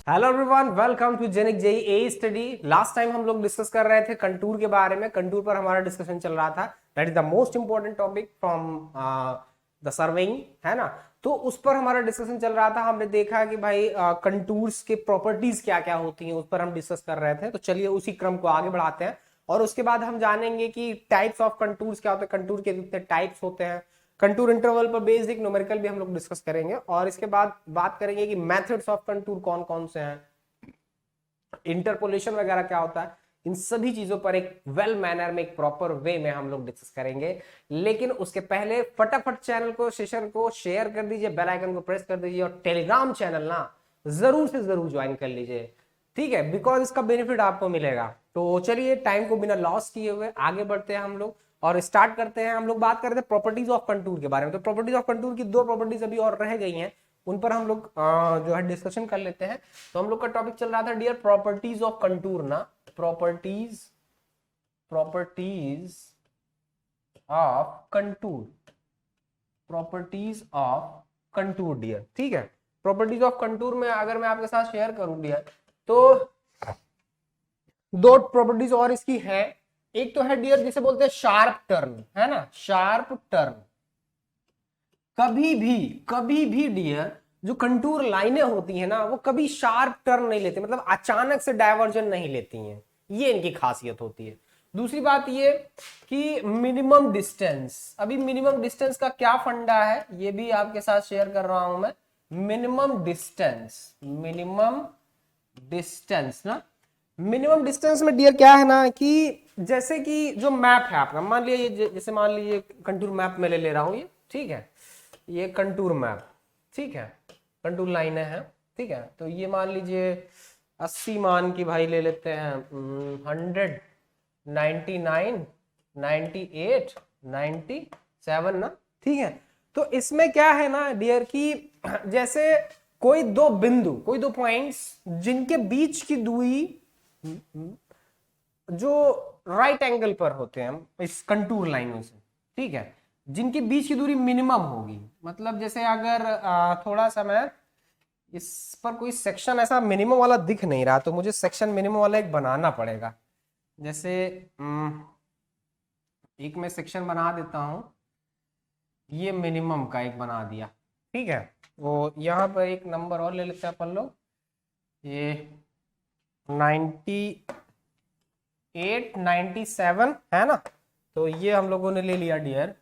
Hello everyone, welcome to जेनिक JE a study. Last time हम लोग डिस्कस कर रहे थे कंटूर के बारे में। कंटूर पर हमारा डिस्कशन चल रहा था। That is the most important topic from the surveying, है ना। तो उस पर हमारा डिस्कशन चल रहा था। हमने देखा कि भाई कंटूर्स के प्रॉपर्टीज क्या क्या होती हैं, उस पर हम डिस्कस कर रहे थे। तो चलिए उसी क्रम को आगे बढ़ाते हैं और उसके बाद हम जानेंगे कि टाइप्स ऑफ कंटूर्स क्या होते हैं, कंटूर के कितने टाइप्स होते हैं। कंटूर इंटरवल पर बेसिक न्यूमेरिकल भी हम लोग डिस्कस करेंगे और इसके बाद बात करेंगे कि मेथड्स ऑफ कंटूर कौन कौन से हैं, इंटरपोलेशन वगैरह क्या होता है। इन सभी चीजों पर एक वेल मैनर में, एक प्रॉपर वे में हम लोग डिस्कस करेंगे। लेकिन उसके पहले फटाफट चैनल को, सेशन को शेयर कर दीजिए, बेल आइकन को प्रेस कर दीजिए और टेलीग्राम चैनल ना जरूर से जरूर ज्वाइन कर लीजिए, ठीक है, बिकॉज इसका बेनिफिट आपको मिलेगा। तो चलिए टाइम को बिना लॉस किए हुए आगे बढ़ते हैं हम लोग और स्टार्ट करते हैं। हम लोग बात कर रहे थे प्रॉपर्टीज ऑफ कंटूर के बारे में। तो प्रॉपर्टीज ऑफ कंटूर की दो प्रॉपर्टीज अभी और रह गई हैं, उन पर हम लोग जो है डिस्कशन कर लेते हैं। तो हम लोग का टॉपिक चल रहा था डियर प्रॉपर्टीज ऑफ कंटूर ना, properties properties of contour, properties of contour dear, ठीक है। प्रॉपर्टीज ऑफ कंटूर में अगर मैं आपके साथ शेयर करूं डियर, तो दो प्रॉपर्टीज और इसकी है। एक तो है डियर जिसे बोलते हैं शार्प टर्न, है ना, शार्प टर्न। कभी भी डियर जो कंटूर लाइनें होती हैं ना, वो कभी शार्प टर्न नहीं लेती, मतलब अचानक से डायवर्जन नहीं लेती हैं। ये इनकी खासियत होती है। दूसरी बात ये कि मिनिमम डिस्टेंस, अभी मिनिमम डिस्टेंस का क्या फंडा है ये भी आपके साथ शेयर कर रहा हूं मैं। मिनिमम डिस्टेंस, मिनिमम डिस्टेंस ना, मिनिमम डिस्टेंस में डियर क्या है ना कि जैसे कि जो मैप है आपका, मान लीजिए जैसे मान लीजिए कंटूर मैप में ले रहा हूं ये, ठीक है, ये कंटूर मैप, ठीक है, कंटूर लाइनें हैं, ठीक है। तो ये मान लीजिए 80 मान की भाई ले लेते हैं, 100, 99, 98, 97 ना, ठीक है। तो इसमें क्या है ना डियर कि जैसे कोई दो पॉइंट्स जिनके बीच की दूरी जो राइट एंगल पर होते हैं इस कंटूर लाइनों से, ठीक है, जिनके बीच की दूरी मिनिमम होगी। मतलब जैसे अगर थोड़ा सा मैं इस पर कोई सेक्शन ऐसा मिनिमम वाला दिख नहीं रहा, तो मुझे सेक्शन मिनिमम वाला एक बनाना पड़ेगा। जैसे एक मैं सेक्शन बना देता हूं, ये मिनिमम का एक बना दिया, ठीक है। वो यहाँ पर एक नंबर और ले लेते हैं अपन लोग, ये 98, 97 है ना। तो ये हम लोगों ने ले लिया dear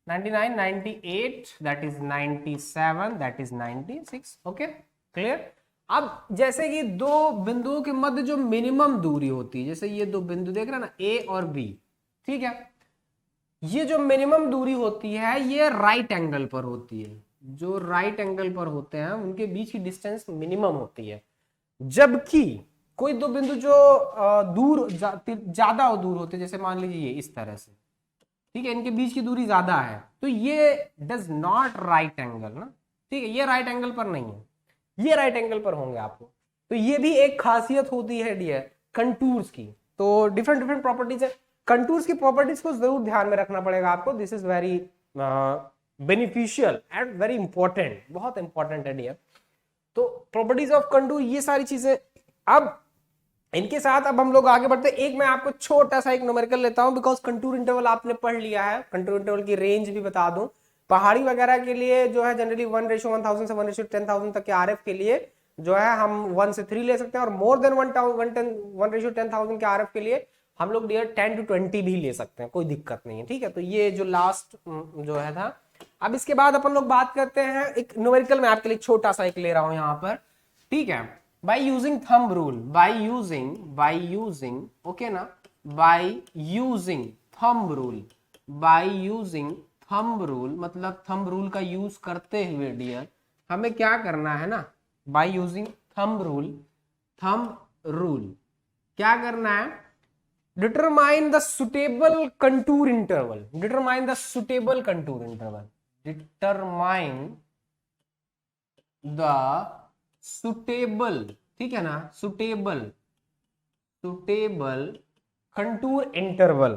99, 98, that is 97, that is 96, okay, clear. अब जैसे कि दो बिंदुओं के मध्य जो मिनिमम दूरी होती है, जैसे ये दो बिंदु देख रहे हैं ना, ए और बी, ठीक है, ये जो मिनिमम दूरी होती है ये राइट एंगल पर होती है। जो राइट एंगल पर होते हैं उनके बीच की डिस्टेंस मिनिमम होती है। जबकि कोई दो बिंदु जो ज्यादा दूर होते हैं, जैसे मान लीजिए ये इस तरह से, ठीक है, इनके बीच की दूरी ज्यादा है, तो ये डज नॉट राइट एंगल ना, ठीक है, ये राइट एंगल पर नहीं है, ये राइट एंगल पर होंगे आपको। तो ये भी एक खासियत होती है डियर कंटूर्स की। तो डिफरेंट डिफरेंट प्रॉपर्टीज है, कंटूर्स की प्रॉपर्टीज को जरूर ध्यान में रखना पड़ेगा आपको। This is very beneficial and very important, बहुत इंपॉर्टेंट है डियर। तो प्रॉपर्टीज ऑफ कंटूर ये सारी चीजें। अब इनके साथ अब हम लोग आगे बढ़ते हैं। एक मैं आपको छोटा सा एक न्यूमेरिकल लेता हूं, बिकॉज कंटूर इंटरवल आपने पढ़ लिया है। कंटूर इंटरवल की रेंज भी बता दूं, पहाड़ी वगैरह के लिए जो है जनरली 1:1000 से 1:10,000 तक के आरएफ के लिए जो है हम 1 से 3 ले सकते हैं, और मोर देन 1:10,000 के आरएफ के लिए हम लोग डियर 10 to 20 भी ले सकते हैं, कोई दिक्कत नहीं है, ठीक है। तो ये जो लास्ट जो है था। अब इसके बाद अपन लोग बात करते हैं एक न्यूमेरिकल में आपके लिए छोटा सा एक ले रहा हूं यहां पर, ठीक है। by using thumb rule, by using, okay ना, by using thumb rule, by using thumb rule, मतलब thumb rule का यूज करते हुए डियर हमें क्या करना है ना, by using thumb rule, thumb rule क्या करना है, determine the suitable contour interval, determine the suitable contour interval, determine the suitable, ठीक है ना, suitable, suitable contour interval,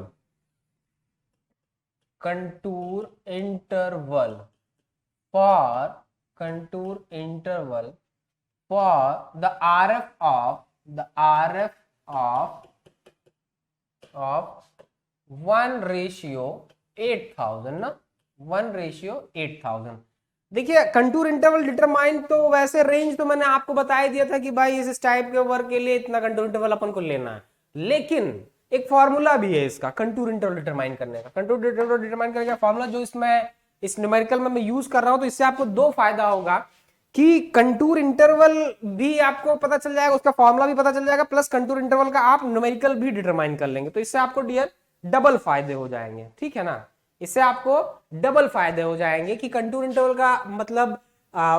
contour interval for, contour interval for the RF of 1:8000 ना, 1:8000। देखिए contour interval determine, तो वैसे रेंज तो मैंने आपको बता ही दिया था कि भाई इस टाइप के वर्क के लिए इतना कंटूर इंटरवल अपन को लेना है, लेकिन एक फॉर्मूला भी है इसका कंटूर इंटरवल डिटरमाइन करने का। कंटूर इंटरवल डिटरमाइन करने का फॉर्मूला जो इसमें इस न्यूमेरिकल में मैं यूज कर रहा हूं, तो इससे आपको दो फायदा होगा कि कंटूर इंटरवल भी आपको पता चल जाएगा, उसका फॉर्मूला भी पता चल जाएगा, प्लस कंटूर इंटरवल का आप न्यूमेरिकल भी डिटरमाइन कर लेंगे। तो इससे आपको डियर डबल फायदे हो जाएंगे, ठीक है ना। इससे आपको डबल फायदे हो जाएंगे कि कंटूर इंटरवल का मतलब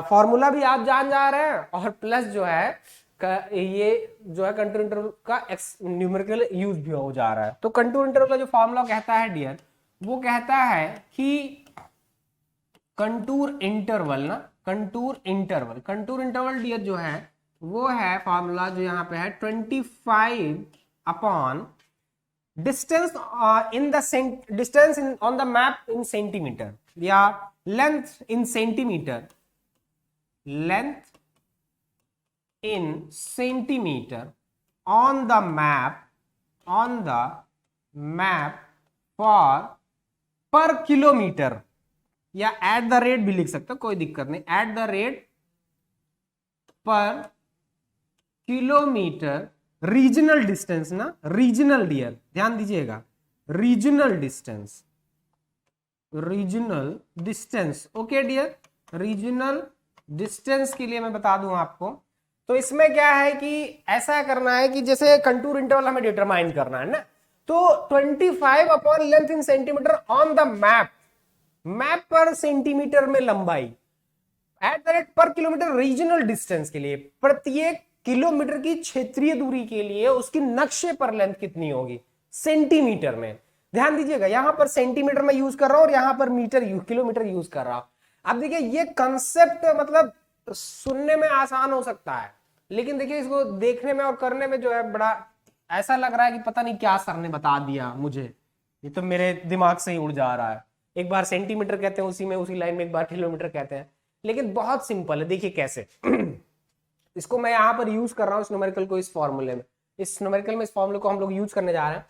फॉर्मूला भी आप जान जा रहे हैं, और प्लस जो है ये जो है कंटूर इंटरवल का न्यूमेरिकल यूज भी हो जा रहा है। तो कंटूर इंटरवल का जो फॉर्मूला कहता है डियर, वो कहता है कि कंटूर इंटरवल ना, कंटूर इंटरवल डियर जो है वो है फॉर्मूला जो यहाँ पे है 25 upon distance in the distance on the map in centimetre, या length in centimetre, length in centimetre on the map for per kilometre, या एट द रेट भी लिख सकते हो, कोई दिक्कत नहीं, at the rate per kilometre regional distance ना, रीजनल डियर ध्यान दीजिएगा, regional distance okay dear, regional distance के लिए मैं बता दूं आपको। तो इसमें क्या है कि ऐसा करना है कि जैसे कंटूर इंटरवल हमें डिटरमाइन करना है ना, तो 25 upon length in centimetre on the map पर सेंटीमीटर में लंबाई, eight the rate per kilometre regional distance के लिए, प्रत्येक किलोमीटर की क्षेत्रीय दूरी के लिए उसकी नक्शे पर लेंथ कितनी होगी, सेंटीमीटर में। ध्यान दीजिएगा यहां पर सेंटीमीटर में यूज कर रहा हूं और यहां पर किलोमीटर यूज कर रहा हूं। अब देखिए ये कंसेप्ट मतलब सुनने में आसान हो सकता है, लेकिन देखिए इसको देखने में और करने में जो है बड़ा ऐसा लग रहा है कि पता नहीं क्या सर ने बता दिया मुझे, ये तो मेरे दिमाग से ही उड़ जा रहा है। एक बार सेंटीमीटर कहते हैं उसी लाइन में एक बार किलोमीटर कहते हैं, लेकिन बहुत सिंपल है। देखिए कैसे इसको मैं यहां पर यूज कर रहा हूं इस न्यूमेरिकल को, इस फॉर्मूले में, इस न्यूमेरिकल में इस फॉर्मूले को हम लोग यूज करने जा रहे हैं।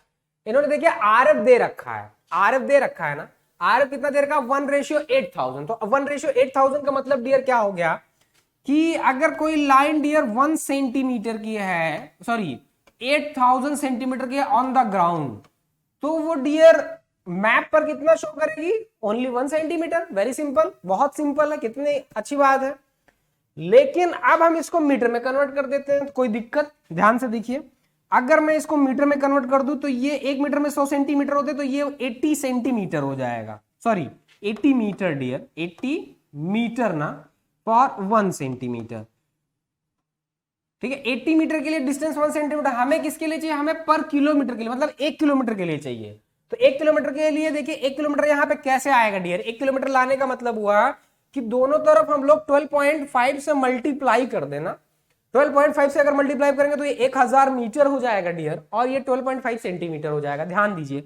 इन्होंने देखिए आरएफ दे रखा है, आरएफ दे रखा है ना, आरएफ कितना दे रखा है 1:8000। तो 1:8000 का मतलब डियर क्या हो गया कि अगर कोई लाइन डियर 1 सेंटीमीटर की है, सॉरी 8000 सेंटीमीटर की है ऑन द ग्राउंड, तो वो डियर मैप पर कितना शो करेगी, ओनली 1 सेंटीमीटर। वेरी सिंपल, बहुत सिंपल है, कितनी अच्छी बात है। लेकिन अब हम इसको मीटर में कन्वर्ट कर देते हैं, तो कोई दिक्कत, ध्यान से देखिए, अगर मैं इसको मीटर में कन्वर्ट कर दूं तो ये 1 मीटर में 100 सेंटीमीटर होते, तो ये 80 सेंटीमीटर हो जाएगा, सॉरी 80 मीटर डियर, 80 मीटर ना फॉर 1 सेंटीमीटर, ठीक है। 80 मीटर के लिए डिस्टेंस 1 सेंटीमीटर, हमें किसके लिए चाहिए, हमें पर किलोमीटर के लिए, मतलब 1 किलोमीटर के लिए चाहिए। तो 1 किलोमीटर के लिए देखिए 1 किलोमीटर यहां पे कैसे आएगा डियर, 1 किलोमीटर लाने का मतलब हुआ कि दोनों तरफ हम लोग 12.5 से मल्टीप्लाई कर देना। 12.5 से अगर मल्टीप्लाई करेंगे तो ये 1000 मीटर हो जाएगा डियर, और ये 12.5 सेंटीमीटर हो जाएगा। ध्यान दीजिए,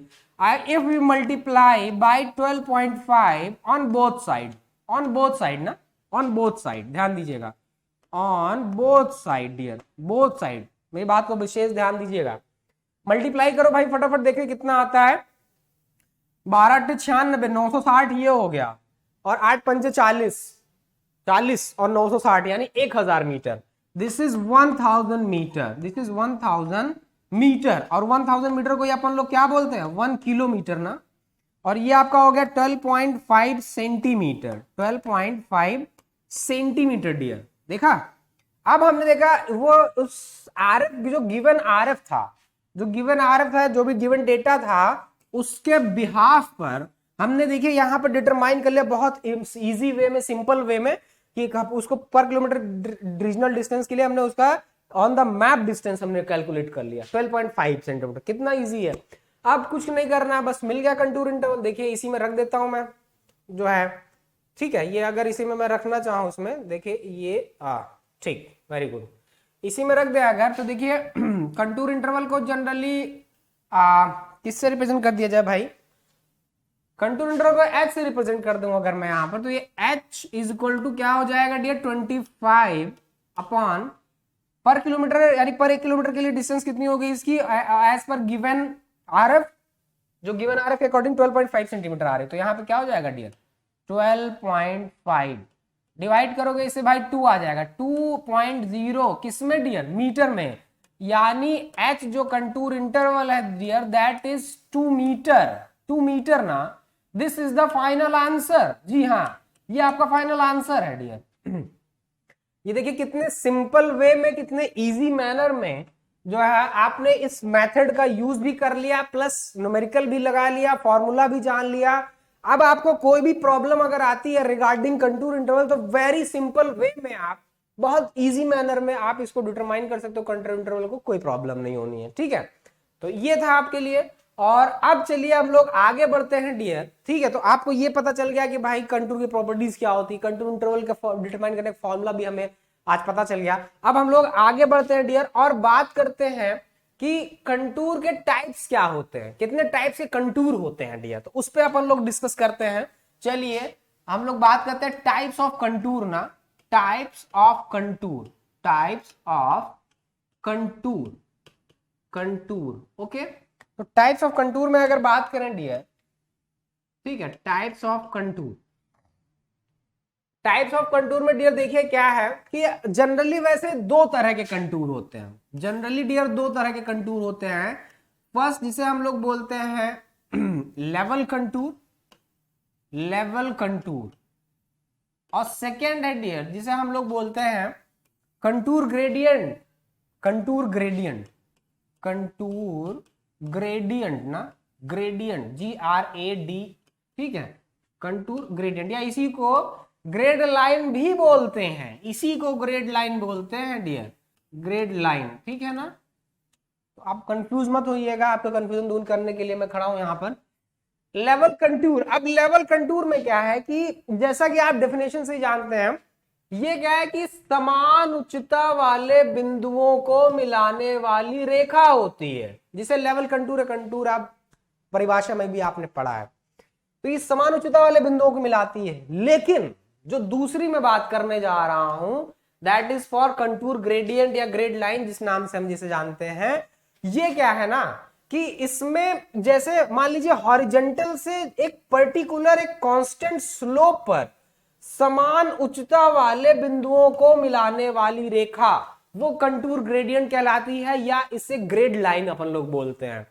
if we multiply by 12.5 on both side, on both side ना, ऑन बोथ साइड, ध्यान दीजिएगा, on both side dear, both side, मेरी बात को विशेष ध्यान दीजिएगा। मल्टीप्लाई करो भाई फटाफट, देखिए कितना आता है, 12 × 96 960 ये हो गया, और 8 × 5 40, 40 और 960 यानी 1000 meter. This is 1000 meter, this is 1000 meter, और 1000 मीटर को अपन लोग क्या बोलते हैं, 1 किलोमीटर ना, और ये आपका हो गया 12.5 सेंटीमीटर, 12.5 सेंटीमीटर डियर। देखा, अब हमने देखा वो उस आरएफ, जो गिवन आरएफ था, जो गिवन आरएफ है, जो भी गिवन डेटा था, उसके बिहाफ पर हमने देखिए यहां पर डिटरमाइन कर लिया बहुत इजी वे में, सिंपल वे में, कि उसको पर किलोमीटर रीजनल डिस्टेंस के लिए हमने उसका ऑन द मैप डिस्टेंस हमने कैलकुलेट कर लिया 12.5 सेंटीमीटर। कितना इजी है, अब कुछ नहीं करना है, बस मिल गया कंटूर इंटरवल। देखिए इसी में रख देता हूं मैं, जो है ठीक है, ये अगर इसी में मैं रखना चाहूं उसमें, देखिए ये ठीक, वेरी गुड, इसी में रख दिया अगर, तो देखिए कंटूर इंटरवल को जनरली किससे रिप्रेजेंट कर दिया जाए भाई, कंटूर इंटरवल को h से रिप्रेजेंट कर दूंगा अगर मैं यहां पर, तो ये h इज इक्वल टू क्या हो जाएगा डियर 25 अपॉन पर किलोमीटर, यानी पर 1 किलोमीटर के लिए डिस्टेंस कितनी होगी इसकी, एज पर गिवन आरएफ, जो गिवन आरएफ के अकॉर्डिंग 12.5 सेंटीमीटर आ रहे, तो यहाँ पे क्या हो जाएगा डियर 12.5 डिवाइड करोगे इससे भाई 2 आ जाएगा, 2.0 किसमें डियर, मीटर में, यानी h जो कंटूर इंटरवल है dear that is 2 metre, 2 metre ना, this is the final answer. जी हाँ, ये आपका फाइनल आंसर है डियर। ये देखिए कितने सिंपल वे में, कितने इजी मैनर में जो है आपने इस मेथड का यूज भी कर लिया, प्लस न्यूमेरिकल भी लगा लिया, फॉर्मूला भी जान लिया। अब आपको कोई भी प्रॉब्लम अगर आती है रिगार्डिंग कंटूर इंटरवल, तो वेरी सिंपल वे में आप बहुत इजी मैनर में आप इसको डिटरमाइन कर सकते हो कंटूर इंटरवल को, कोई प्रॉब्लम नहीं होनी है। ठीक है, तो ये था आपके लिए। और अब चलिए हम लोग आगे बढ़ते हैं डियर। ठीक है, तो आपको ये पता चल गया कि भाई कंटूर की प्रॉपर्टीज क्या होती है, कंटूर इंटरवल का डिटरमाइन करने का फॉर्मूला भी हमें आज पता चल गया। अब हम लोग आगे बढ़ते हैं डियर और बात करते हैं कि कंटूर के टाइप्स क्या होते हैं, कितने टाइप्स के कंटूर होते हैं डियर, तो उस पर अपन लोग डिस्कस करते हैं। चलिए हम लोग बात करते हैं टाइप्स ऑफ कंटूर ना, types of contour, types of contour, contour. Okay, तो टाइप्स ऑफ कंटूर में अगर बात करें डियर, ठीक है, types of contour, types of contour में डियर देखिए क्या है कि जनरली वैसे दो तरह के कंटूर होते हैं, जनरली डियर दो तरह के कंटूर होते हैं। फर्स्ट जिसे हम लोग बोलते हैं लेवल कंटूर, लेवल कंटूर, और सेकेंड है डियर जिसे हम लोग बोलते हैं contour gradient, contour gradient, contour gradient ना, ग्रेडियंट GRAD, ठीक है, कंटूर ग्रेडियंट, या इसी को ग्रेड लाइन भी बोलते हैं, इसी को ग्रेड लाइन बोलते हैं डियर, ग्रेड लाइन। ठीक है ना, तो आप कंफ्यूज मत होइएगा, आपका कंफ्यूजन दूर करने के लिए मैं खड़ा हूं यहां पर। लेवल कंटूर, अब लेवल कंटूर में क्या है कि जैसा कि आप डेफिनेशन से जानते हैं, ये क्या है कि समान उच्चता वाले बिंदुओं को मिलाने वाली रेखा होती है, जिसे लेवल कंटूर है। कंटूर आप परिभाषा में भी आपने पढ़ा है, तो ये समान उच्चता वाले बिंदुओं को मिलाती है। लेकिन जो दूसरी मैं बात करने जा रहा हूं that is for contour gradient या ग्रेड लाइन, जिस नाम से हम जिसे जानते हैं, ये क्या है ना कि इसमें जैसे मान लीजिए हॉरिजॉन्टल से एक पर्टिकुलर एक कांस्टेंट स्लोप पर समान उच्चता वाले बिंदुओं को मिलाने वाली रेखा, वो कंटूर ग्रेडियंट कहलाती है, या इसे ग्रेड लाइन अपन लोग बोलते हैं।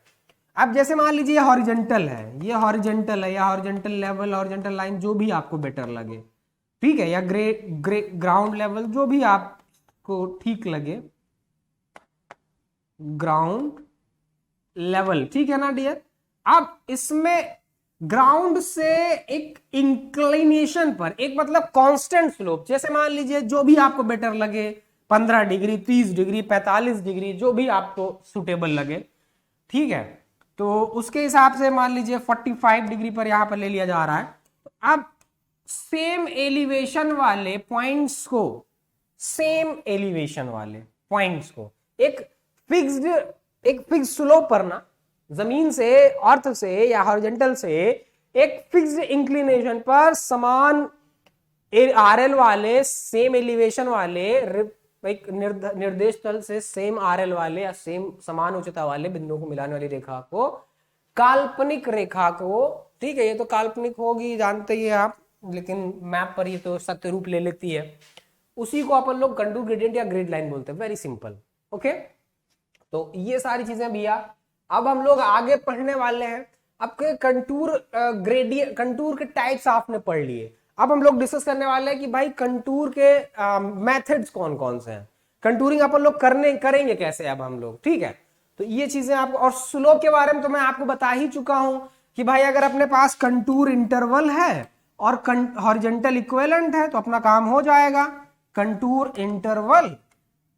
अब जैसे मान लीजिए हॉरिजॉन्टल है, ये हॉरिजॉन्टल है, या हॉरिजॉन्टल लेवल, हॉरिजॉन्टल लाइन, जो भी आपको बेटर लगे, ठीक है, या ग्राउंड लेवल, जो भी आपको ठीक लगे, ग्राउंड लेवल, ठीक है ना डियर। अब इसमें ग्राउंड से एक इंक्लिनेशन पर एक मतलब कांस्टेंट स्लोप, जैसे मान लीजिए जो भी आपको बेटर लगे, 15 डिग्री, 30 डिग्री, 45 डिग्री, जो भी आपको सुटेबल लगे, ठीक है, तो उसके हिसाब से मान लीजिए 45 डिग्री पर यहां पर ले लिया जा रहा है। अब सेम एलिवेशन वाले पॉइंट्स को, सेम एलिवेशन वाले पॉइंट्स को एक फिक्स्ड स्लोप पर ना, जमीन से, अर्थ से या हॉरिजॉन्टल से एक फिक्स्ड इंक्लिनेशन पर समान RL वाले, सेम एलिवेशन वाले, एक निर्देश तल से सेम RL वाले या सेम समान उच्चता वाले बिंदुओं को मिलाने वाली रेखा को, काल्पनिक रेखा को, ठीक है, ये तो काल्पनिक होगी जानते ही आप, लेकिन मैप पर ये तो सत्य रूप ले लेती है, उसी को अपन लोग कंटूर ग्रेडियंट या ग्रेड लाइन बोलते हैं। Very simple. ओके, तो ये सारी चीजें भैया अब हम लोग आगे पढ़ने वाले हैं। आपके कंटूर ग्रेडियंट, कंटूर के टाइप्स आपने पढ़ लिए, अब हम लोग डिस्कस करने वाले हैं कि भाई कंटूर के मेथड्स कौन कौन से हैं, कंटूरिंग अपन लोग करेंगे कैसे अब हम लोग, ठीक है। तो ये चीजें आपको, और स्लोप के बारे में तो मैं आपको बता ही चुका हूं कि भाई अगर अपने पास कंटूर इंटरवल है और हॉरिजॉन्टल इक्विवेलेंट है तो अपना काम हो जाएगा, contour interval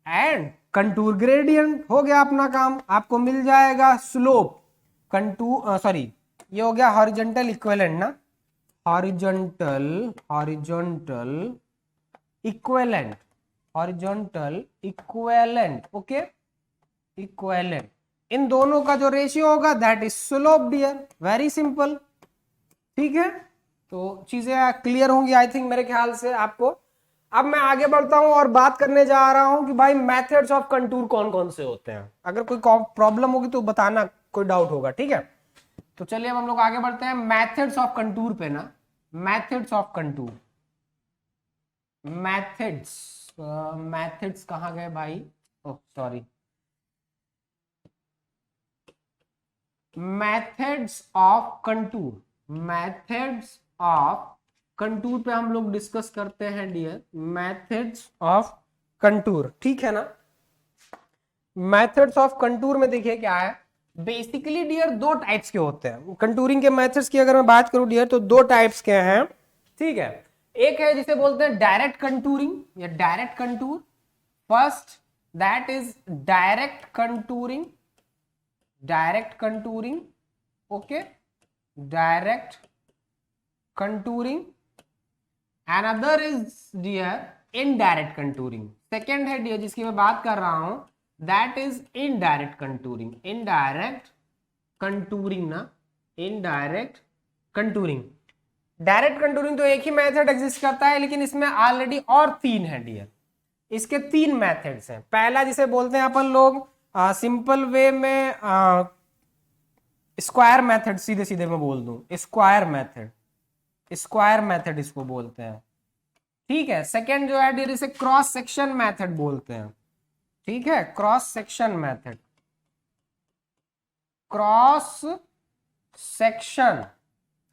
and contour gradient, हो गया अपना काम, आपको मिल जाएगा स्लोप, कंटूर सॉरी ये हो गया हॉरिजॉन्टल इक्विवेलेंट ना, horizontal equivalent, horizontal equivalent, okay, equivalent, इन दोनों का जो रेशियो होगा that is slope dear, very simple, ठीक है। तो चीजें क्लियर होंगी आई थिंक मेरे ख्याल से आपको। अब मैं आगे बढ़ता हूं और बात करने जा रहा हूं कि भाई मेथड्स ऑफ कंटूर कौन कौन से होते हैं। अगर कोई प्रॉब्लम होगी तो बताना, कोई डाउट होगा, ठीक है। तो चलिए अब हम लोग आगे बढ़ते हैं मेथड्स ऑफ कंटूर पे ना। Methods of contour, methods, methods कहाँ गए भाई, oh sorry, methods of contour, methods of contour पे हम लोग डिस्कस करते हैं डियर, मेथड्स ऑफ कंटूर, ठीक है ना। मेथड्स ऑफ कंटूर में देखिए क्या है, बेसिकली डियर दो टाइप्स के होते हैं कंटूरिंग के मेथड्स की। अगर मैं बात करूं डियर तो दो टाइप्स के हैं, ठीक है। एक है जिसे बोलते हैं डायरेक्ट कंटूरिंग या direct contour. First that is direct contouring, direct contouring, okay, direct contouring. Another is dear indirect contouring. Second है डियर जिसकी मैं बात कर रहा हूं, that is indirect contouring, indirect contouring ना, इनडायरेक्ट कंटूरिंग। डायरेक्ट कंटूरिंग तो एक ही मेथड एग्जिस्ट करता है, लेकिन इसमें ऑलरेडी और तीन है डियर, इसके तीन मेथड्स हैं। पहला जिसे बोलते हैं अपन लोग सिंपल वे में स्क्वायर मेथड, सीधे सीधे मैं बोल दूं स्क्वायर मेथड, स्क्वायर मेथड इसको बोलते हैं, ठीक है। सेकेंड जो है डियर इसे क्रॉस सेक्शन मेथड बोलते हैं, ठीक है, cross section method, cross section.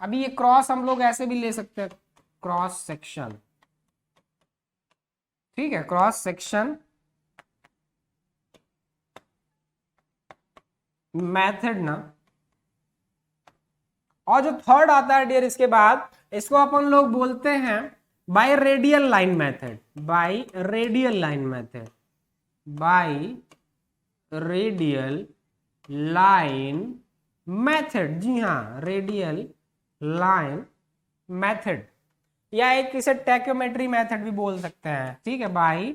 अभी ये क्रॉस हम लोग ऐसे भी ले सकते हैं, क्रॉस सेक्शन, ठीक है, क्रॉस सेक्शन मेथड ना। और जो थर्ड आता है डियर इसके बाद, इसको अपन लोग बोलते हैं by radial line method, by radial line method, by radial line method, जी हाँ, रेडियल लाइन मेथड, या एक इसे टैक्योमेट्री मेथड भी बोल सकते हैं, ठीक है भाई,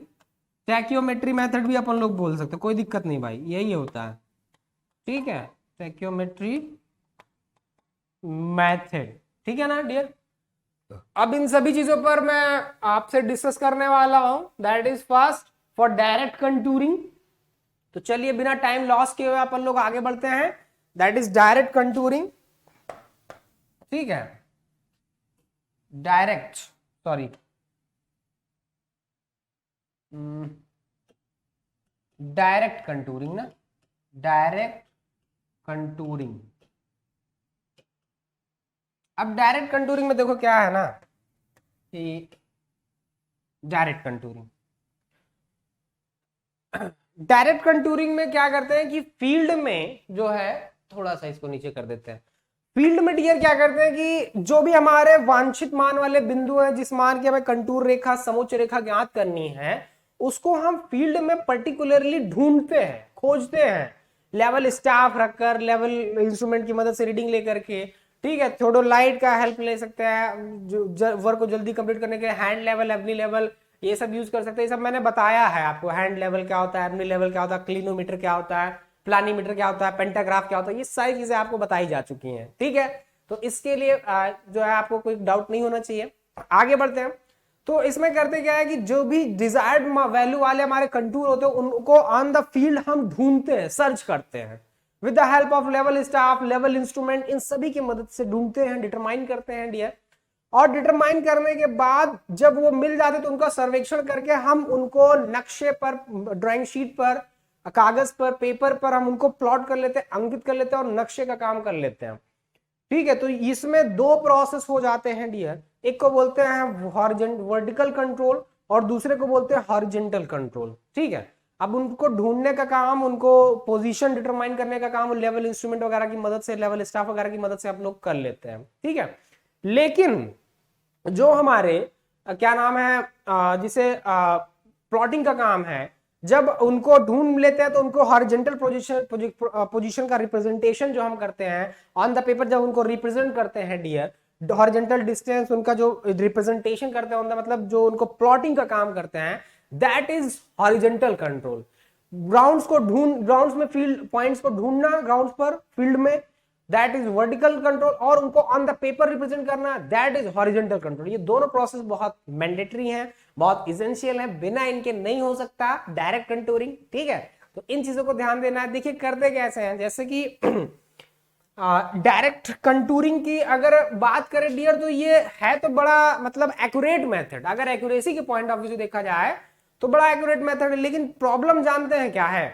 टैक्योमेट्री मेथड भी अपन लोग बोल सकते हैं, कोई दिक्कत नहीं भाई, यही होता है, ठीक है, टैक्योमेट्री मेथड, ठीक है ना डियर। अब इन सभी चीजों पर मैं आपसे डिस्कस करने वाला हूं, that is first for direct contouring. तो चलिए बिना टाइम लॉस किए हुए अपन लोग आगे बढ़ते हैं, दैट इज डायरेक्ट कंटूरिंग, ठीक है, डायरेक्ट, सॉरी, डायरेक्ट कंटूरिंग ना, डायरेक्ट कंटूरिंग। अब डायरेक्ट कंटूरिंग में देखो क्या है ना, कि डायरेक्ट कंटूरिंग, डायरेक्ट कंटूरिंग में क्या करते हैं कि फील्ड में जो है, थोड़ा सा इसको नीचे कर देते हैं, फील्ड में डियर क्या करते हैं कि जो भी हमारे वांछित मान वाले बिंदु हैं, जिस मान की हमें कंटूर रेखा, समोच्च रेखा ज्ञात करनी है, उसको हम फील्ड में पर्टिकुलरली ढूंढते हैं, खोजते हैं, लेवल स्टाफ रखकर, लेवल इंस्ट्रूमेंट की मदद से रीडिंग लेकर के, ठीक है, थोड़ा लाइट का हेल्प ले सकते हैं, जो वर्क को जल्दी कंप्लीट करने के लिए हैंड लेवल, एवनी लेवल, ये सब यूज कर सकते हैं। ये सब मैंने बताया है आपको, हैंड लेवल क्या होता है, एवनी लेवल क्या होता है, क्लिनोमीटर क्या होता है, प्लानीमीटर क्या होता है, पेंटाग्राफ क्या होता है, ये सारी चीजें आपको बताई जा चुकी हैं, ठीक है। तो इसके लिए जो है आपको कोई डाउट नहीं होना चाहिए। आगे बढ़ते हैं, तो इसमें करते क्या है कि जो भी डिजायर्ड वैल्यू वाले हमारे कंटूर होते हैं उनको ऑन द फील्ड हम ढूंढते हैं, सर्च करते हैं with the help of level staff, level instrument, इन सभी की मदद से ढूंढते हैं, डिटरमाइन करते हैं डियर। और डिटरमाइन करने के बाद जब वो मिल जाते तो उनका सर्वेक्षण करके हम उनको नक्शे पर, ड्राइंग शीट पर, कागज पर, पेपर पर हम उनको प्लॉट कर लेते हैं, अंकित कर लेते हैं और नक्शे का काम कर लेते हैं, ठीक है। तो इसमें दो प्रोसेस हो जाते हैं डियर, एक को बोलते हैं वर्टिकल कंट्रोल और दूसरे को बोलते हैं हॉरिजॉन्टल कंट्रोल, ठीक है। अब उनको ढूंढने का काम, उनको पोजीशन डिटरमाइन करने का काम लेवल इंस्ट्रूमेंट वगैरह की मदद से, लेवल स्टाफ वगैरह की मदद से आप लोग कर लेते हैं, ठीक है। लेकिन जो हमारे क्या नाम है, जिसे प्लॉटिंग का काम है, जब उनको ढूंढ लेते हैं तो उनको हॉरिजॉन्टल पोजीशन का रिप्रेजेंटेशन जो हम करते हैं ऑन द पेपर, जब उनको रिप्रेजेंट करते हैं डियर, हॉरिजॉन्टल डिस्टेंस उनका जो रिप्रेजेंटेशन करते हैं, मतलब जो उनको प्लॉटिंग का काम करते हैं, that is horizontal control. Grounds में फील्ड पॉइंट्स को ढूंढना, ग्राउंड्स पर फील्ड में दैट इज वर्टिकल कंट्रोल, और उनको ऑन द पेपर रिप्रेजेंट करना, दैट इज हॉरिजॉन्टल कंट्रोल। ये दोनों प्रोसेस बहुत मैंडेटरी हैं, बहुत इसेंशियल हैं, बिना इनके नहीं हो सकता डायरेक्ट कंटूरिंग। ठीक है, तो इन चीजों को ध्यान देना है। देखिए करते कैसे हैं, जैसे कि डायरेक्ट कंटूरिंग की अगर बात करें डियर, तो ये है तो बड़ा मतलब एक्यूरेट मेथड, अगर एक्यूरेसी के पॉइंट ऑफ व्यू से देखा जाए तो बड़ा एक्यूरेट मेथड है। लेकिन प्रॉब्लम जानते हैं क्या है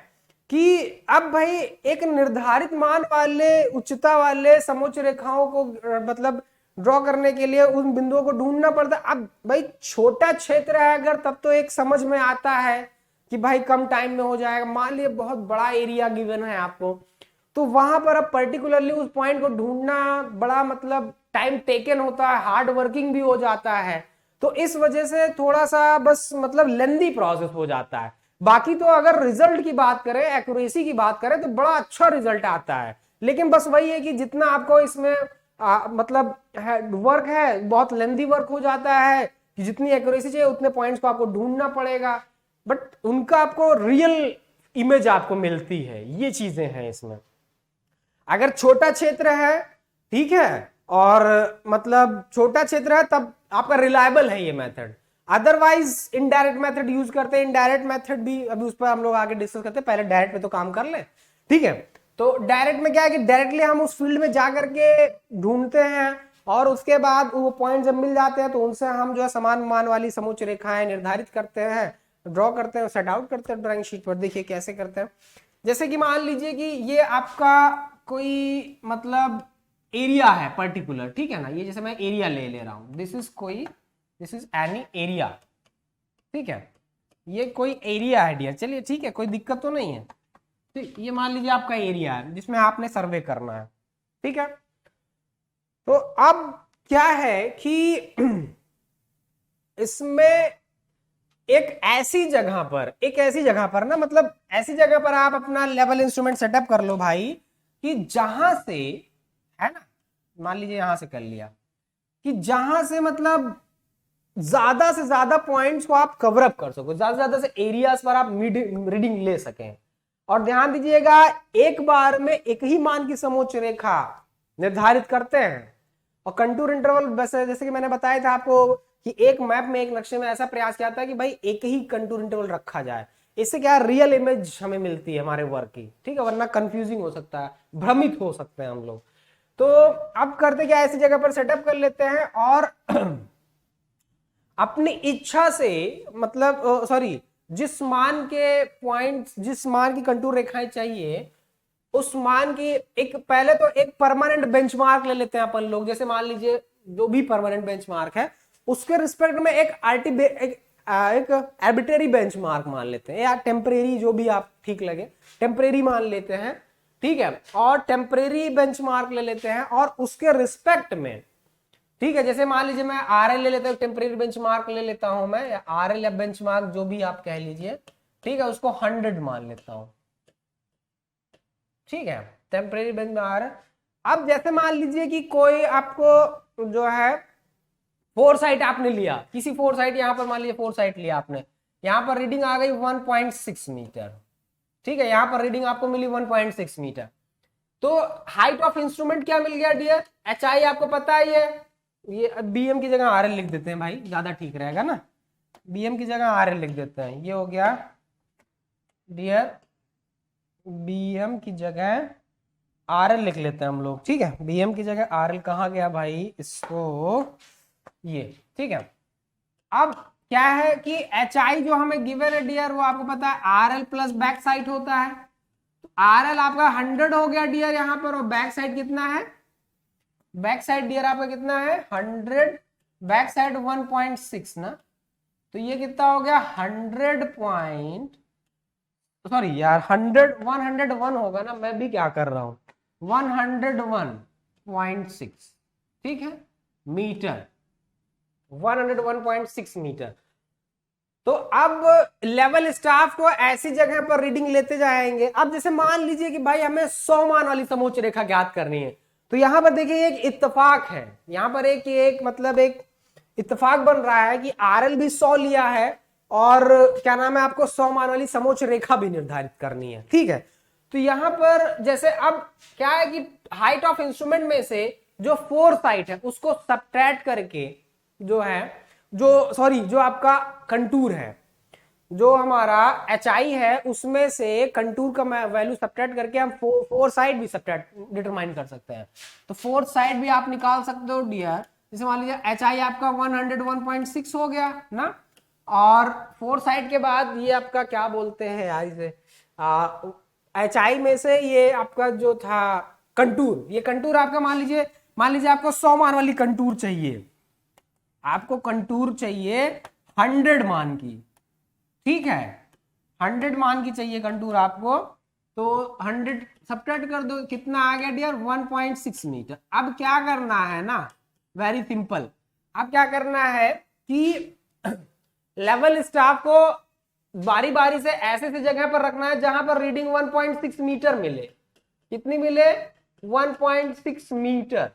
कि अब भाई एक निर्धारित मान वाले उच्चता वाले समोच्च रेखाओं को मतलब ड्रॉ करने के लिए उन बिंदुओं को ढूंढना पड़ता है। अब भाई छोटा क्षेत्र है अगर, तब तो एक समझ में आता है कि भाई कम टाइम में हो जाएगा। मान लिया बहुत बड़ा एरिया गिवन है आपको, तो वहां पर अब पर्टिकुलरली उस पॉइंट को ढूंढना बड़ा मतलब टाइम टेकन होता है, हार्ड वर्किंग भी हो जाता है। तो इस वजह से थोड़ा सा बस मतलब लेंदी प्रोसेस हो जाता है। बाकी तो अगर रिजल्ट की बात करें, एक्यूरेसी की बात करें, तो बड़ा अच्छा रिजल्ट आता है। लेकिन बस वही है कि जितना आपको इसमें मतलब वर्क है, बहुत लेंदी वर्क हो जाता है कि जितनी एक्यूरेसी चाहिए उतने पॉइंट्स को आपको ढूंढना पड़ेगा, बट उनका आपको रियल इमेज आपको मिलती है। ये चीजें हैं इसमें। अगर छोटा क्षेत्र है, ठीक है, और मतलब छोटा क्षेत्र है, तब आपका रिलायबल है ये method. Otherwise indirect method use करते हैं। इनडायरेक्ट मेथड भी अभी उस पर हम लोग आगे डिस्कस करते हैं, पहले डायरेक्ट पे तो काम कर ले। ठीक है, तो डायरेक्ट में क्या है कि डायरेक्टली हम उस फील्ड में जा करके ढूंढते हैं, और उसके बाद वो पॉइंट जब मिल जाते हैं तो उनसे हम जो है समान मान वाली समोच्च रेखाएं निर्धारित करते हैं, ड्रॉ करते हैं, सेट आउट करते हैं ड्राइंग शीट पर। देखिए कैसे करते हैं। जैसे कि मान लीजिए कि ये आपका कोई मतलब एरिया है पर्टिकुलर, ठीक है ना, ये जैसे मैं एरिया ले रहा हूं, दिस इज एनी एरिया। ठीक है, ये कोई एरिया है डियर, चलिए ठीक है, कोई दिक्कत तो नहीं है। ठीक, ये मान लीजिए आपका एरिया है जिसमें आपने सर्वे करना है। ठीक है, तो अब क्या है कि इसमें एक ऐसी जगह पर ना, मतलब ऐसी जगह पर आप अपना लेवल इंस्ट्रूमेंट सेटअप कर लो भाई, कि जहां से, है ना, मान लीजिए यहां से कर लिया, कि जहां से मतलब ज्यादा से ज्यादा पॉइंट्स को आप कवर अप कर सको, ज्यादा से ज्यादा से एरियाज पर आप रीडिंग ले सकें। और ध्यान दीजिएगा, एक बार में एक ही मान की समोच्च रेखा निर्धारित करते हैं। और कंटूर इंटरवल वैसे जैसे कि मैंने बताया था आपको कि एक मैप में, एक नक्शे में ऐसा प्रयास किया था कि भाई एक ही कंटूर इंटरवल रखा जाए। इससे क्या रियल इमेज हमें मिलती है हमारे वर्क की। ठीक है, वरना कंफ्यूजिंग हो सकता है, भ्रमित हो सकते हैं हम लोग। तो अब करते क्या, ऐसी जगह पर सेटअप कर लेते हैं और अपनी इच्छा से मतलब सॉरी, जिस मान के पॉइंट, जिस मान की कंटूर रेखाएं चाहिए, उस मान की एक पहले तो एक परमानेंट बेंचमार्क ले लेते हैं अपन लोग। जैसे मान लीजिए जो भी परमानेंट बेंचमार्क है उसके रिस्पेक्ट में एक एक आर्बिट्रेरी बेंचमार्क मान लेते हैं, या टेम्परेरी, जो भी आप ठीक लगे, टेम्परेरी मान लेते हैं। ठीक है, और टेम्परेरी बेंचमार्क ले लेते हैं और उसके रिस्पेक्ट में, ठीक है, जैसे मान लीजिए मैं आरएल ले लेता हूं, टेम्परेरी बेंचमार्क ले लेता हूं मैं, या आरएल या बेंचमार्क जो भी आप कह लीजिए। ठीक है, उसको 100 मान लेता हूं। ठीक है, टेम्परेरी बेंचमार्क। अब जैसे मान लीजिए कि कोई आपको जो है फोर साइट आपने लिया, किसी फोर साइट, यहां पर मान लीजिए फोर साइट लिया आपने, यहां पर रीडिंग आ गई 1.6 मीटर। ठीक है, यहां पर रीडिंग आपको मिली 1.6 मीटर। तो हाइट ऑफ इंस्ट्रूमेंट क्या मिल गया डियर, HI आपको पता ही है। ये BM की जगह RL लिख देते हैं भाई, ज्यादा ठीक रहेगा ना, BM की जगह RL लिख देते हैं। ये हो गया डियर, BM की जगह RL लिख लेते हैं हम लोग। ठीक है, BM की जगह RL कहाँ गया भाई, इसको ये। ठीक है, अब क्या है कि HI जो हमें गिवन है डियर, वो आपको पता है RL प्लस बैक साइड होता है। तो RL आपका 100 हो गया डियर यहां पर, और बैक साइड कितना है, बैक साइड डियर आपका कितना है 100, बैक साइड 1.6 ना, तो ये कितना हो गया 100 पॉइंट, सॉरी यार 101 होगा ना, मैं भी क्या कर रहा हूं, 101.6। ठीक है, मीटर, 101.6 मीटर। तो अब लेवल स्टाफ को ऐसी जगह पर रीडिंग लेते जाएंगे। अब जैसे मान लीजिए कि भाई हमें 100 मान वाली समोच्च रेखा ज्ञात करनी है, तो यहां पर देखिए एक इत्तेफाक है, यहां पर एक मतलब एक इत्तेफाक बन रहा है कि RL भी 100 लिया है, और क्या नाम है, आपको 100 मान वाली समोच्च रेखा भी निर्धारित करनी है। ठीक है, तो तो यहां पर जैसे अब क्या है कि हाइट ऑफ इंस्ट्रूमेंट में से जो फोर्स हाइट है उसको सबट्रैक्ट करके जो है जो आपका कंटूर है, जो हमारा एच आई है उसमें से कंटूर का वैल्यू सबट्रैक्ट करके हम फोर साइड भी सबट्रैक्ट डिटरमाइन कर सकते हैं। तो फोर्थ साइड भी आप निकाल सकते हो डियर। जैसे मान लीजिए एच आई आपका 101.6 हो गया ना, और फोर साइड के बाद ये आपका क्या बोलते हैं यार इसे, एच आई में से ये आपका जो था कंटूर, ये कंटूर आपका मान लीजिए आपको 100 मान वाली कंटूर चाहिए, आपको कंटूर चाहिए 100 मान की, ठीक है 100 मान की चाहिए कंटूर आपको, तो 100 सबट्रैक्ट कर दो, कितना आ गया डियर 1.6 मीटर। अब क्या करना है ना, वेरी सिंपल, अब क्या करना है कि लेवल स्टाफ को बारी बारी से ऐसे जगह पर रखना है जहां पर रीडिंग 1.6 मीटर मिले। कितनी मिले 1.6 मीटर,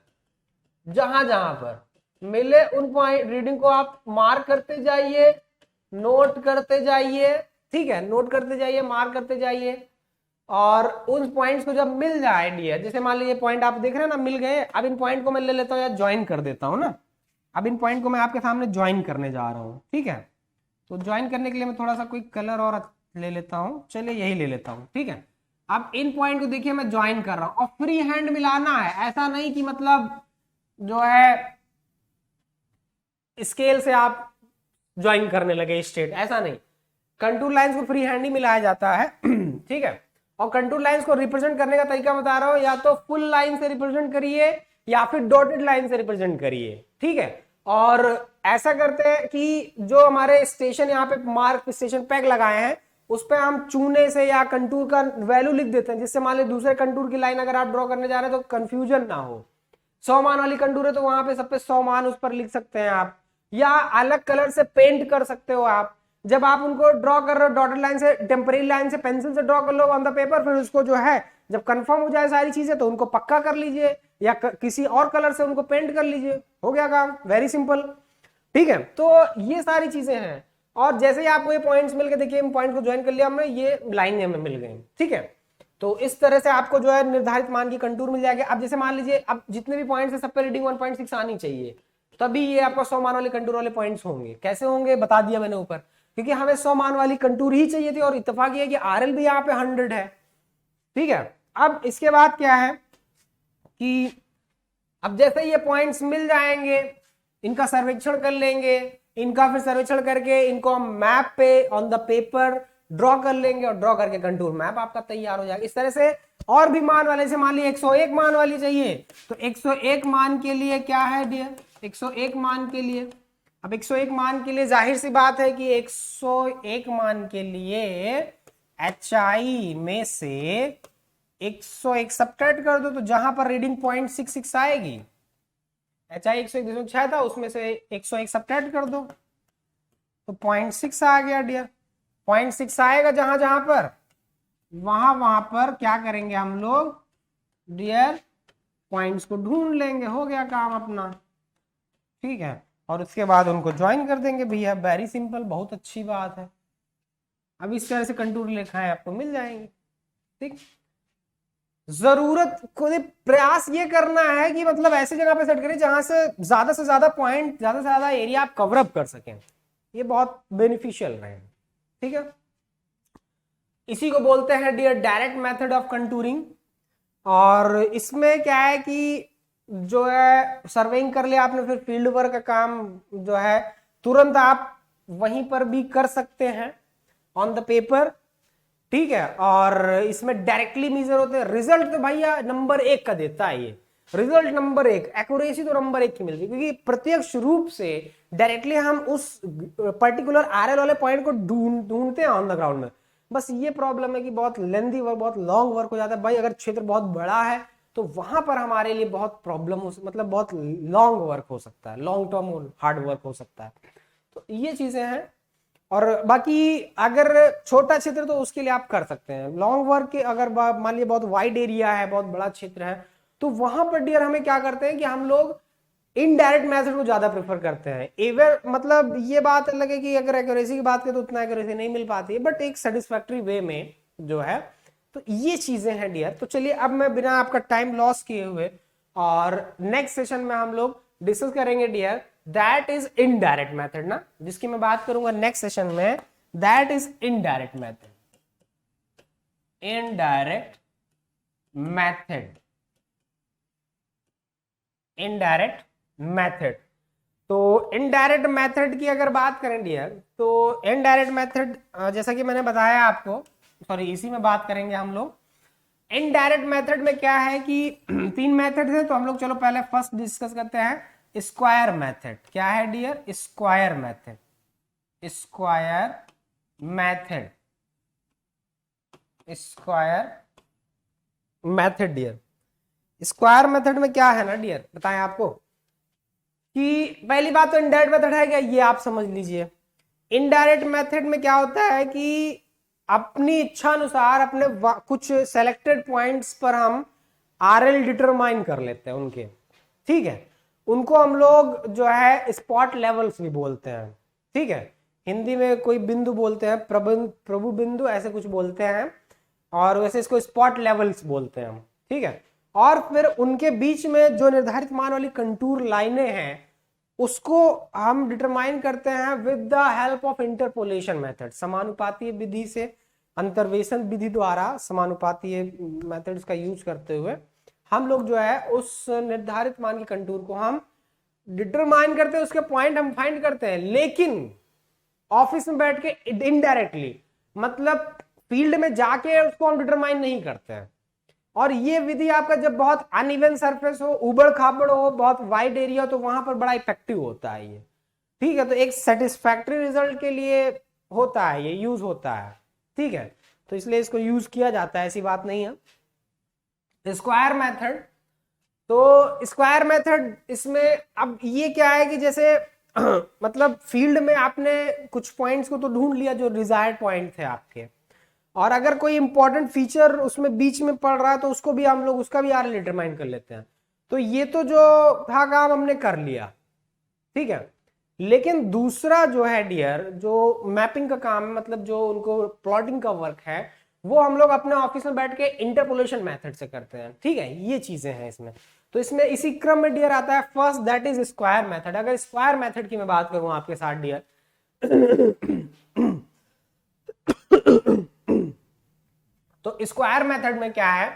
जहां जहां पर मिले उन पॉइंट रीडिंग को आप मार्क करते जाइए, नोट करते जाइए, ठीक है नोट करते जाइए, मार्क करते जाइए, और उन पॉइंट्स को जब मिल जाए डियर, जैसे मान लीजिए पॉइंट आप देख रहे हैं ना मिल गए, अब इन पॉइंट को मैं ले लेता हूँ या ज्वाइन कर देता हूँ ना, अब इन पॉइंट को मैं आपके सामने ज्वाइन करने जा रहा हूँ, ठीक है। तो ज्वाइन करने के लिए मैं थोड़ा सा कोई कलर और ले लेता हूँ, चलिए यही ले लेता हूँ, ठीक है। अब इन पॉइंट को देखिए मैं ज्वाइन कर रहा हूँ, और फ्री हैंड मिलाना है, ऐसा नहीं कि मतलब जो है स्केल से आप ज्वाइन करने लगे स्ट्रेट, ऐसा नहीं, कंटूर लाइंस को फ्री हैंड ही मिलाया जाता है ठीक है। और कंटूर लाइंस को रिप्रेजेंट करने का तरीका बता रहा हूं, या तो फुल लाइन से रिप्रेजेंट करिए या फिर डॉटेड लाइन से रिप्रेजेंट करिए, ठीक है। और ऐसा करते हैं कि जो हमारे स्टेशन यहाँ पे मार्क स्टेशन पैक लगाए हैं उस पर हम चूने से या कंटूर का वैल्यू लिख देते हैं, जिससे मान लीजिए दूसरे कंटूर की लाइन अगर आप ड्रॉ करने जा रहे हैं तो कंफ्यूजन ना हो। 100 मान वाली कंटूर है तो वहां पे सब पे 100 मान उस पर लिख सकते हैं आप, या अलग कलर से पेंट कर सकते हो आप। जब आप उनको ड्रॉ कर रहे हो डॉटेड लाइन से, टेम्परेरी लाइन से, पेंसिल से ड्रॉ कर लो ऑन द पेपर, फिर उसको जो है जब कंफर्म हो जाए सारी चीजें तो उनको पक्का कर लीजिए, या किसी और कलर से उनको पेंट कर लीजिए, हो गया काम, वेरी सिंपल, ठीक है। तो ये सारी चीजें हैं, और जैसे ही आपको ये पॉइंट्स मिल गए, देखिए इन पॉइंट को ज्वाइन कर लिया हमने, ये लाइन हमें मिल गई, ठीक है। तो इस तरह से आपको जो है निर्धारित मान की कंटूर मिल जाएगी। अब जैसे मान लीजिए अब जितने भी पॉइंट्स है सब पे रीडिंग 1.6 आनी चाहिए, तभी ये आपका 100 मान वाले कंटूर वाले पॉइंट्स होंगे। कैसे होंगे बता दिया मैंने ऊपर, क्योंकि हमें 100 मान वाली कंटूर ही चाहिए थी, और इत्तेफाक ये है कि आरएल भी यहाँ पे 100 है, ठीक है। अब इसके बाद क्या है कि अब जैसे ये पॉइंट्स मिल जाएंगे, इनका सर्वेक्षण कर लेंगे, इनका फिर सर्वेक्षण करके इनको हम मैप पे ऑन द पेपर ड्रॉ कर लेंगे, और ड्रॉ करके कंटूर मैप आपका तैयार हो जाएगा। इस तरह से और भी मान वाले से मान लीजिए 101 मान वाली चाहिए, तो 101 मान के लिए क्या है डियर, 101 मान के लिए, अब 101 मान के लिए जाहिर सी बात है कि 101 मान के लिए एच आई में से 101 सबट्रैक्ट कर दो, तो जहां पर रीडिंग 0.66 आएगी, एच आई 101 था उसमें से 101 सबट्रैक्ट कर दो, तो 0.6 आ गया डियर। 0.6 आएगा जहां जहां पर, वहां पर क्या करेंगे हम लोग डियर, पॉइंट्स को ढूंढ लेंगे, हो गया काम अपना, ठीक है। और उसके बाद उनको ज्वाइन कर देंगे भैया, वेरी सिंपल, बहुत अच्छी बात है। अब इस तरह से कंटूर लिखाएं आपको मिल जाएंगे, ठीक। जरूरत को प्रयास ये करना है कि मतलब ऐसी जगह पे सेट करें जहां से ज्यादा पॉइंट, ज्यादा से ज्यादा एरिया आप कवर अप कर सकें, ये बहुत बेनिफिशियल रहे, ठीक है। इसी को बोलते हैं dear direct method of contouring. और इसमें क्या है कि जो है सर्वेइंग कर लिया आपने, फिर फील्ड वर्क का काम जो है तुरंत आप वहीं पर भी कर सकते हैं ऑन द पेपर, ठीक है। और इसमें डायरेक्टली मेजर होते हैं, रिजल्ट तो भैया नंबर 1 का देता है ये, रिजल्ट नंबर 1, एक्यूरेसी तो नंबर 1 की मिलती है, क्योंकि प्रत्यक्ष रूप से डायरेक्टली हम उस पर्टिकुलर आरएल वाले पॉइंट को ढूंढते हैं ऑन द ग्राउंड में। बस ये प्रॉब्लम है कि बहुत लेंथी वर्क, बहुत लॉन्ग वर्क हो जाता है भाई, अगर क्षेत्र बहुत बड़ा है तो वहां पर हमारे लिए बहुत प्रॉब्लम हो, मतलब बहुत लॉन्ग वर्क हो सकता है, लॉन्ग टर्म हार्ड वर्क हो सकता है। तो ये चीजें हैं। और बाकी अगर छोटा क्षेत्र तो उसके लिए आप कर सकते हैं लॉन्ग वर्क के, अगर मान लीजिए बहुत वाइड एरिया है, बहुत बड़ा क्षेत्र है, तो वहां पर डियर हमें क्या करते हैं कि हम लोग इनडायरेक्ट मेथड को ज्यादा प्रेफर करते हैं। एवर मतलब ये बात अलग है कि अगर एक्यूरेसी की बात करें तो उतना एक्यूरेसी नहीं मिल पाती है, बट एक सेटिस्फैक्टरी वे में जो है तो ये चीजें हैं डियर। तो चलिए अब मैं बिना आपका टाइम लॉस किए हुए और नेक्स्ट सेशन में हम लोग डिस्कस करेंगे dear, that is indirect method ना, जिसकी मैं बात करूंगा नेक्स्ट सेशन में, that is indirect method. Indirect method, indirect method. तो इनडायरेक्ट मेथड की अगर बात करें डियर, तो इनडायरेक्ट मेथड जैसा कि मैंने बताया आपको, सॉरी इसी में बात करेंगे हम लोग। इनडायरेक्ट मेथड में क्या है कि 3 मेथड है, तो हम लोग चलो पहले फर्स्ट डिस्कस करते हैं स्क्वायर मेथड। क्या है dear? Square method. Square method, square method dear. Square method में क्या है ना डियर, बताएं आपको कि पहली बात तो इनडायरेक्ट मेथड है क्या, ये आप समझ लीजिए। इनडायरेक्ट मेथड में क्या होता है कि अपनी इच्छा अनुसार अपने कुछ सेलेक्टेड पॉइंट्स पर हम आरएल डिटरमाइन कर लेते हैं उनके, ठीक है। उनको हम लोग जो है स्पॉट लेवल्स भी बोलते हैं, ठीक है। हिंदी में कोई बिंदु बोलते हैं, प्रभु बिंदु ऐसे कुछ बोलते हैं, और वैसे इसको स्पॉट लेवल्स बोलते हैं हम, ठीक है। और फिर उनके बीच में जो निर्धारित मान वाली कंटूर लाइनें हैं उसको हम डिटरमाइन करते हैं with the help of interpolation method. समानुपातीय विधि से, अंतर्वेशन विधि द्वारा समानुपातीय मेथड्स का यूज करते हुए हम लोग जो है उस निर्धारित मान की कंटूर को हम डिटरमाइन करते हैं, उसके पॉइंट हम फाइंड करते हैं। लेकिन ऑफिस में बैठ के इनडायरेक्टली, मतलब फील्ड में जाके उसको हम डिटरमाइन नहीं करते हैं। और ये विधि आपका जब बहुत अनइवन सरफेस हो, उबड़ खाबड़ हो, बहुत वाइड एरिया हो, तो वहां पर बड़ा इफेक्टिव होता है ये, ठीक है। तो एक सेटिस्फैक्टरी रिजल्ट के लिए होता है ये, यूज होता है, ठीक है। तो इसलिए इसको यूज किया जाता है, ऐसी बात नहीं है। स्क्वायर मेथड, तो स्क्वायर मेथड इसमें अब ये क्या है कि जैसे मतलब फील्ड में आपने कुछ पॉइंट्स को तो ढूंढ लिया जो डिजायर्ड पॉइंट थे आपके, और अगर कोई इंपॉर्टेंट फीचर उसमें बीच में पड़ रहा है तो उसको भी हम लोग उसका भी आरएल डिटरमाइन कर लेते हैं। तो ये तो जो था काम हमने कर लिया, ठीक है। लेकिन दूसरा जो है डियर, जो मैपिंग का काम है, मतलब जो उनको प्लॉटिंग का वर्क है, वो हम लोग अपने ऑफिस में बैठ के इंटरपोलेशन मेथड से करते हैं, ठीक है। ये चीजें हैं इसमें। तो इसमें इसी क्रम में डियर आता है first, that is square method. अगर स्क्वायर मेथड की मैं बात करूं आपके साथ डियर, तो स्क्वायर मेथड में क्या है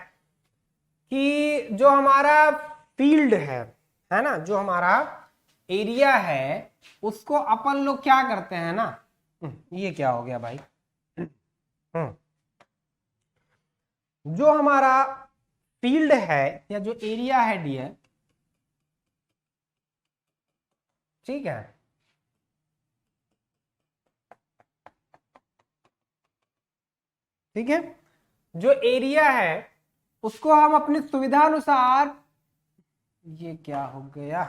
कि जो हमारा फील्ड है ना, जो हमारा एरिया है, उसको अपन लोग क्या करते हैं ना, ये क्या हो गया भाई, जो हमारा फील्ड है या जो एरिया है डियर, ठीक है, ठीक है, जो एरिया है उसको हम अपनी सुविधा अनुसार, ये क्या हो गया,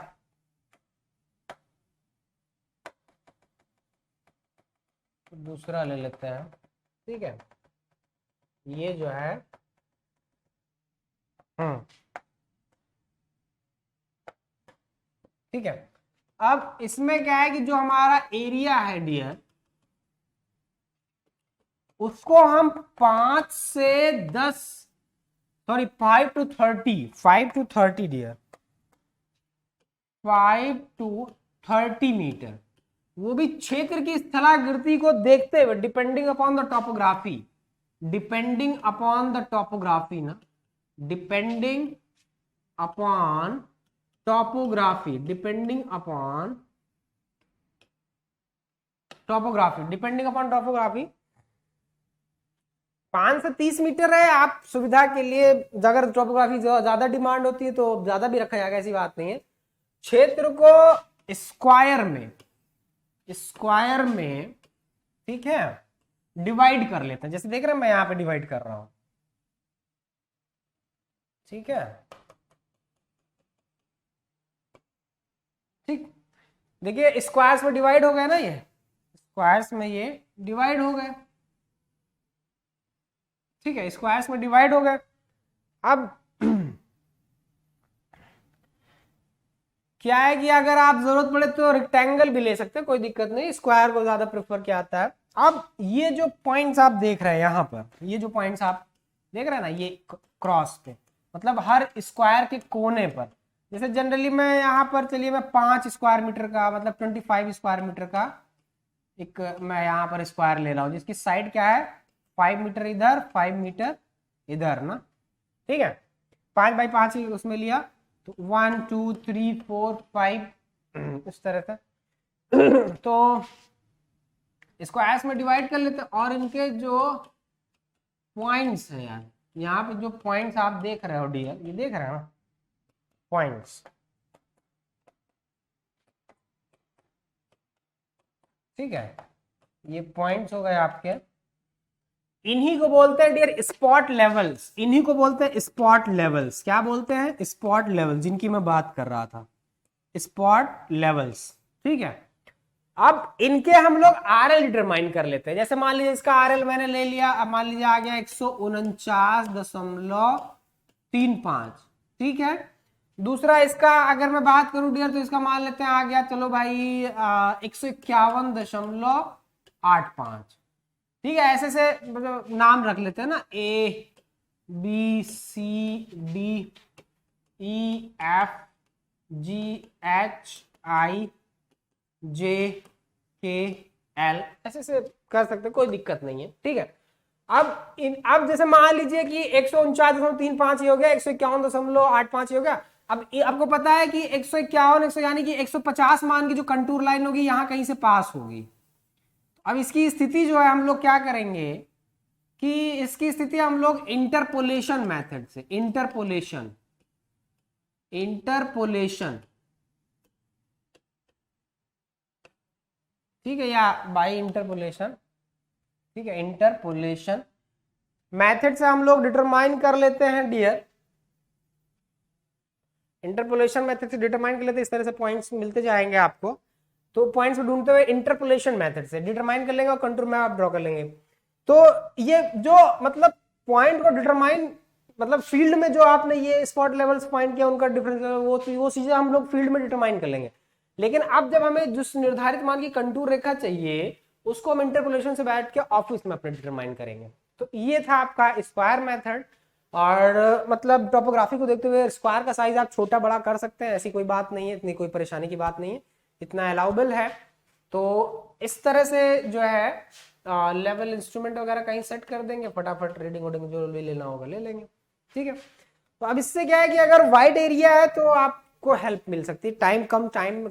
दूसरा ले लेते हैं, ठीक है। ये जो है ठीक है। अब इसमें क्या है कि जो हमारा एरिया है डियर, उसको हम 5 से 10, sorry 5 to 30, 5 to 30 dear, 5 to 30 metre, वो भी क्षेत्र की स्थलाकृति को देखते हुए, depending upon the topography, depending upon the topography ना, depending upon topography, depending upon topography, depending upon topography 5 से 30 मीटर है। आप सुविधा के लिए अगर टॉपोग्राफी ज्यादा डिमांड होती है तो ज्यादा भी रखा जाएगा, ऐसी बात नहीं है। क्षेत्र को स्क्वायर में, स्क्वायर में, ठीक है, डिवाइड कर लेते हैं। जैसे देख रहे हैं मैं यहां पे डिवाइड कर रहा हूं, ठीक है, ठीक। देखिए स्क्वायर्स में डिवाइड हो गए ना, ये स्क्वायर्स में ये डिवाइड हो गए, ठीक है, स्क्वायर्स में डिवाइड हो गए। अब क्या है कि अगर आप जरूरत पड़े तो रेक्टेंगल भी ले सकते हैं, कोई दिक्कत नहीं, स्क्वायर को ज्यादा प्रेफर किया जाता है। अब ये जो पॉइंट्स आप देख रहे हैं यहां पर, ये जो पॉइंट्स आप देख रहे हैं ना, ये क्रॉस पे, मतलब हर स्क्वायर के कोने पर। जैसे जनरली मैं यहाँ पर, चलिए मैं 5 स्क्वायर मीटर का, मतलब 25 स्क्वायर मीटर का एक मैं यहाँ पर स्क्वायर ले रहा हूँ, जिसकी साइड क्या है, 5 मीटर इधर, 5 मीटर इधर ना, ठीक है। 5 बाई 5 उसमें लिया, तो 1 2 3 4 5 इस तरह से। तो इसको एस में डिवाइड कर लेते हैं, और इनके जो पॉइंट्स है यार, यहाँ पे जो पॉइंट्स आप देख रहे हो डियर, ये देख रहे हो ना पॉइंट्स, ठीक है, ये पॉइंट्स हो गए आपके, इन्हीं को बोलते हैं डियर स्पॉट लेवल्स, इन्हीं को बोलते हैं स्पॉट लेवल्स। क्या बोलते हैं, स्पॉट लेवल, जिनकी मैं बात कर रहा था, स्पॉट लेवल्स, ठीक है। अब इनके हम लोग आरएल डिटरमाइन कर लेते हैं। जैसे मान लीजिए इसका आरएल मैंने ले लिया, अब मान लीजिए आ गया 149.35, ठीक है। दूसरा इसका अगर मैं बात करूं डियर, तो इसका मान लेते हैं आ गया, चलो भाई 151.85, ठीक है। ऐसे से मतलब नाम रख लेते हैं ना, A B C D E F G H I J K L, ऐसे से कर सकते, कोई दिक्कत नहीं है, ठीक है। अब जैसे मान लीजिए कि 149.35 ही हो गया, 151.85 हो गया। अब आपको पता है कि 151 यानी कि 150 मान की जो कंटूर लाइन होगी यहां कहीं से पास होगी। अब इसकी स्थिति जो है हम लोग क्या करेंगे कि इसकी स्थिति हम लोग इंटरपोलेशन मेथड से, इंटरपोलेशन ठीक है, या बाय इंटरपोलेशन, ठीक है, इंटरपोलेशन मेथड से हम लोग डिटरमाइन कर लेते हैं डियर, इंटरपोलेशन मेथड से डिटरमाइन कर लेते हैं। इस तरह से पॉइंट्स मिलते जाएंगे आपको, तो पॉइंट्स ढूंढते हुए इंटरपोलेशन मेथड से डिटरमाइन कर लेंगे और कंटूर मैप ड्रॉ कर लेंगे। तो ये जो मतलब पॉइंट को डिटरमाइन, मतलब फील्ड में जो आपने ये स्पॉट लेवल्स पॉइंट किया उनका डिफरेंस, वो चीजें हम लोग फील्ड में डिटरमाइन कर लेंगे। लेकिन अब जब हमें जिस निर्धारित मान की कंटूर रेखा चाहिए, उसको हम इंटरपोलेशन से बैठ के ऑफिस में अपने डिटरमाइन करेंगे। तो ये था आपका स्क्वायर मेथड। और मतलब टोपोग्राफी को देखते हुए स्क्वायर का साइज आप छोटा बड़ा कर सकते हैं, ऐसी कोई बात नहीं है, इतनी कोई परेशानी की बात नहीं है, इतना अलाउबल है। तो इस तरह से जो है लेवल इंस्ट्रूमेंट वगैरह कहीं सेट कर देंगे, फटाफट रीडिंग वोडिंग जो भी लेना होगा ले लेंगे, ठीक है। तो अब इससे क्या है कि अगर वाइड एरिया है तो आपको हेल्प मिल सकती है, टाइम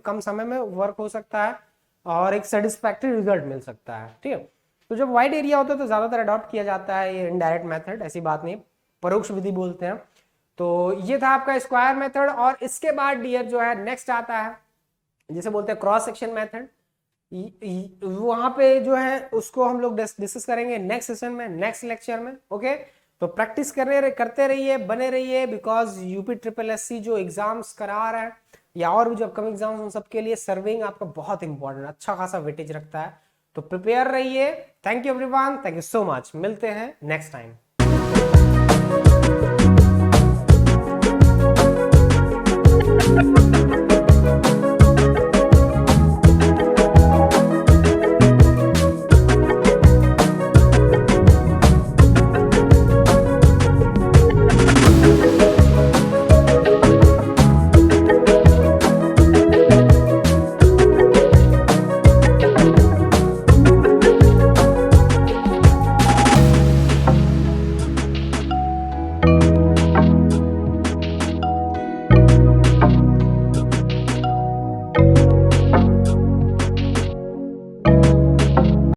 कम समय में वर्क हो सकता है और एक सेटिस्फैक्टरी रिजल्ट मिल सकता है, ठीक है। तो जब वाइड एरिया होता है तो ज्यादातर अडॉप्ट किया जाता है ये इनडायरेक्ट मेथड, ऐसी बात नहीं, परोक्ष विधि बोलते हैं। तो ये था आपका स्क्वायर मेथड। और इसके बाद डियर जो है नेक्स्ट आता है जिसे बोलते हैं क्रॉस सेक्शन मेथड। वहां पे जो है उसको हम लोग डिस्कस करेंगे नेक्स्ट सेशन में, नेक्स्ट लेक्चर में, ओके। तो प्रैक्टिस करते रहिए, बने रहिए, बिकॉज यूपी ट्रिपल एससी जो एग्जाम्स करा रहा है या और भी जो अपकमिंग एग्जाम्स उन सबके लिए सर्विंग आपका बहुत इंपॉर्टेंट, अच्छा खासा वेटेज रखता है। तो प्रिपेयर रहिए। Thank you everyone, thank you so much, मिलते हैं नेक्स्ट टाइम।